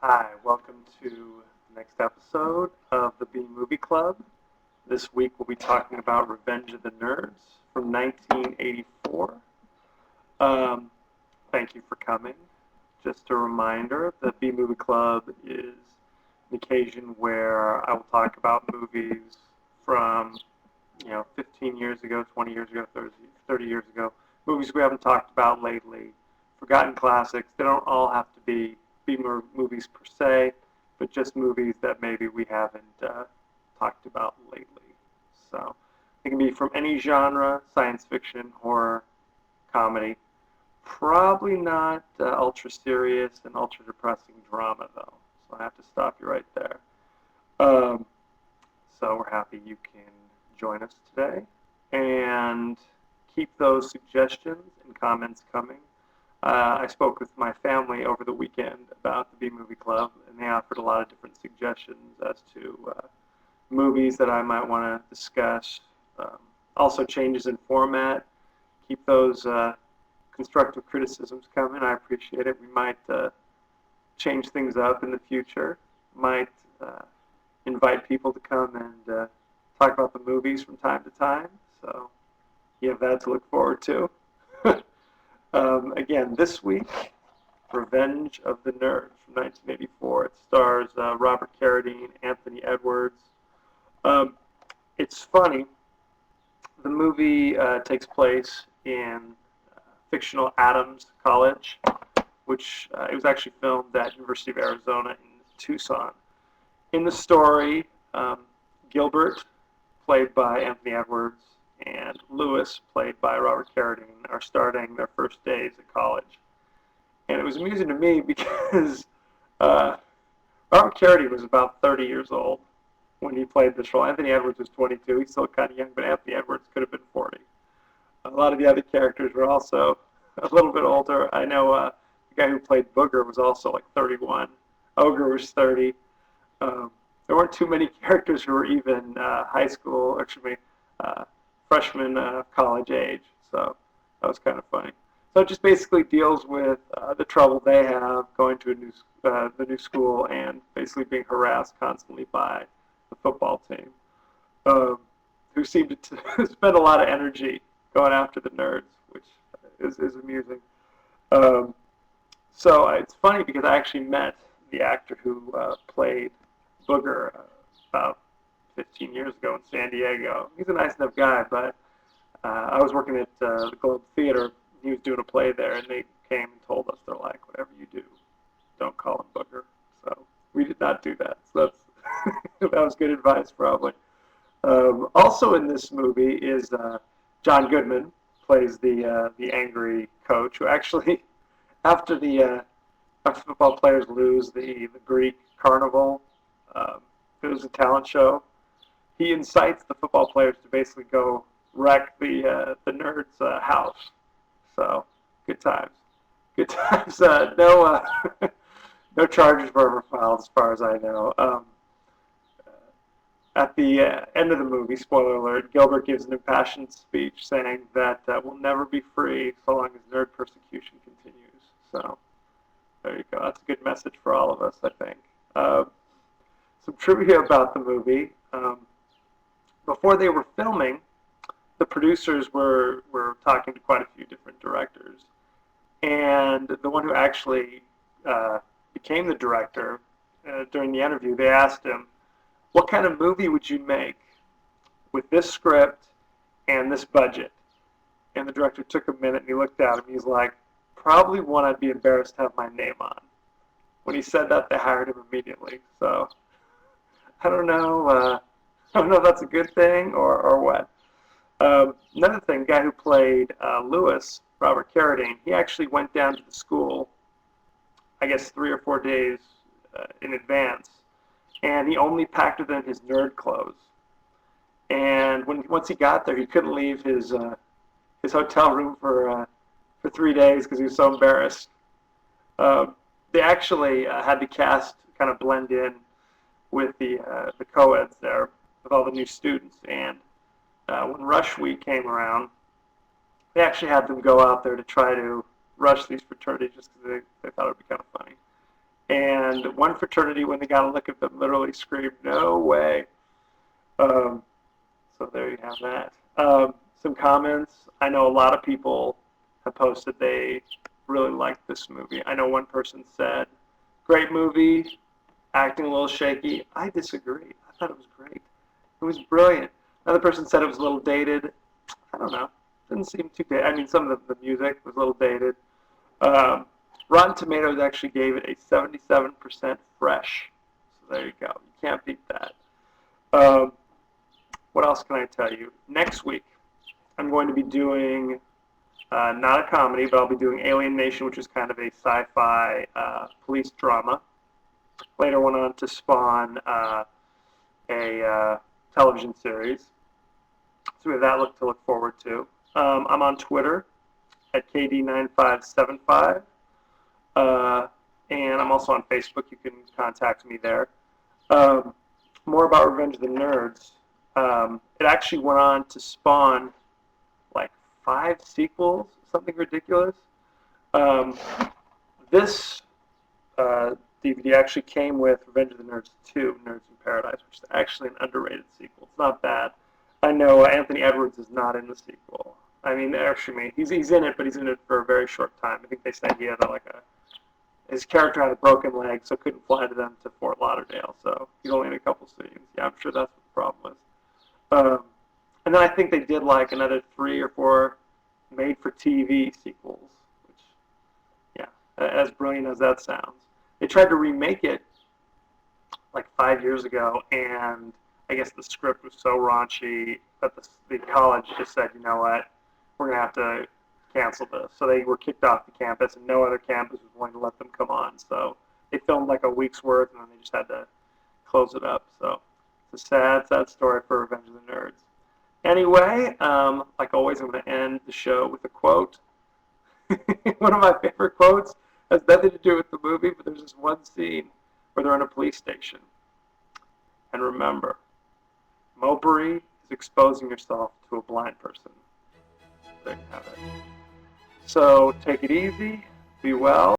Hi, welcome to the next episode of the B Movie Club. This week we'll be talking about Revenge of the Nerds from 1984. Thank you for coming. Just a reminder, the B Movie Club is an occasion where I will talk about movies from 15 years ago, 20 years ago, 30 years ago, movies we haven't talked about lately, forgotten classics. They don't all have to be movies per se, but just movies that maybe we haven't talked about lately. So it can be from any genre: science fiction, horror, comedy. Probably not ultra serious and ultra depressing drama though. So I have to stop you right there. Um, so we're happy you can join us today, and keep those suggestions and comments coming. I spoke with my family over the weekend about the B Movie Club, and they offered a lot of different suggestions as to movies that I might want to discuss. Also, changes in format. Keep those constructive criticisms coming. I appreciate it. We might change things up in the future. Might invite people to come and talk about the movies from time to time. So you have that to look forward to. Again, this week, Revenge of the Nerds from 1984. It stars Robert Carradine, Anthony Edwards. It's funny. The movie takes place in fictional Adams College, which it was actually filmed at University of Arizona in Tucson. In the story, Gilbert, played by Anthony Edwards, and Lewis, played by Robert Carradine, are starting their first days at college. And it was amusing to me because Robert Carradine was about 30 years old when he played this role. Anthony Edwards was 22. He's still kind of young, but Anthony Edwards could have been 40. A lot of the other characters were also a little bit older. I know the guy who played Booger was also like 31. Ogre was 30. There weren't too many characters who were even high school, actually, freshman college age, so that was kind of funny. So it just basically deals with the trouble they have going to the new school and basically being harassed constantly by the football team, who seem to spend a lot of energy going after the nerds, which is amusing. So it's funny because I actually met the actor who played Booger about 15 years ago in San Diego. He's a nice enough guy, but I was working at the Globe Theater. He was doing a play there, and they came and told us, they're like, whatever you do, don't call him Booger. So we did not do that. So that's that was good advice, probably. Also in this movie is John Goodman, plays the angry coach, who actually, after the football players lose the Greek carnival, it was a talent show, he incites the football players to basically go wreck the nerds' house. So good times. Good times. No no charges were ever filed, as far as I know. At the end of the movie, spoiler alert, Gilbert gives an impassioned speech saying that we'll never be free so long as nerd persecution continues. So there you go. That's a good message for all of us, I think. Some trivia about the movie. Before they were filming, the producers were talking to quite a few different directors. And the one who actually became the director, during the interview, they asked him, what kind of movie would you make with this script and this budget? And the director took a minute and he looked at him. He's like, probably one I'd be embarrassed to have my name on. When he said that, they hired him immediately. So I don't know. I don't know if that's a good thing or what. Another thing, the guy who played Lewis, Robert Carradine, he actually went down to the school, I guess 3 or 4 days in advance, and he only packed with him his nerd clothes. And once he got there, he couldn't leave his hotel room for 3 days because he was so embarrassed. They actually had the cast kind of blend in with the co-eds there, with all the new students. And when Rush Week came around, they actually had them go out there to try to rush these fraternities just because they thought it would be kind of funny. And one fraternity, when they got a look at them, literally screamed, "No way!" So there you have that. Some comments. I know a lot of people have posted they really liked this movie. I know one person said, "Great movie, acting a little shaky." I disagree. I thought it was great. It was brilliant. Another person said it was a little dated. I don't know. Didn't seem too dated. I mean, some of the music was a little dated. Rotten Tomatoes actually gave it a 77% fresh. So there you go. You can't beat that. What else can I tell you? Next week, I'm going to be doing not a comedy, but I'll be doing Alien Nation, which is kind of a sci-fi police drama. Later went on to spawn a television series. So we have that to look forward to. I'm on Twitter at KD9575. And I'm also on Facebook. You can contact me there. More about Revenge of the Nerds. It actually went on to spawn like 5 sequels, something ridiculous. This DVD actually came with Revenge of the Nerds 2, Nerds in Paradise, which is actually an underrated sequel. It's not bad. I know Anthony Edwards is not in the sequel. I mean, actually, he's in it, but he's in it for a very short time. I think they said he had his character had a broken leg, so couldn't fly to Fort Lauderdale. So he's only in a couple scenes. Yeah, I'm sure that's what the problem was. And then I think they did like another 3 or 4 made-for-TV sequels, which, yeah, as brilliant as that sounds. They tried to remake it like 5 years ago, and I guess the script was so raunchy that the college just said, you know what, we're going to have to cancel this. So they were kicked off the campus, and no other campus was willing to let them come on. So they filmed like a week's worth, and then they just had to close it up. So it's a sad, sad story for Revenge of the Nerds. Anyway, like always, I'm going to end the show with a quote. One of my favorite quotes has nothing to do with the movie, but there's this one scene where they're in a police station. And remember, mopery is exposing yourself to a blind person. There you have it. So take it easy, be well.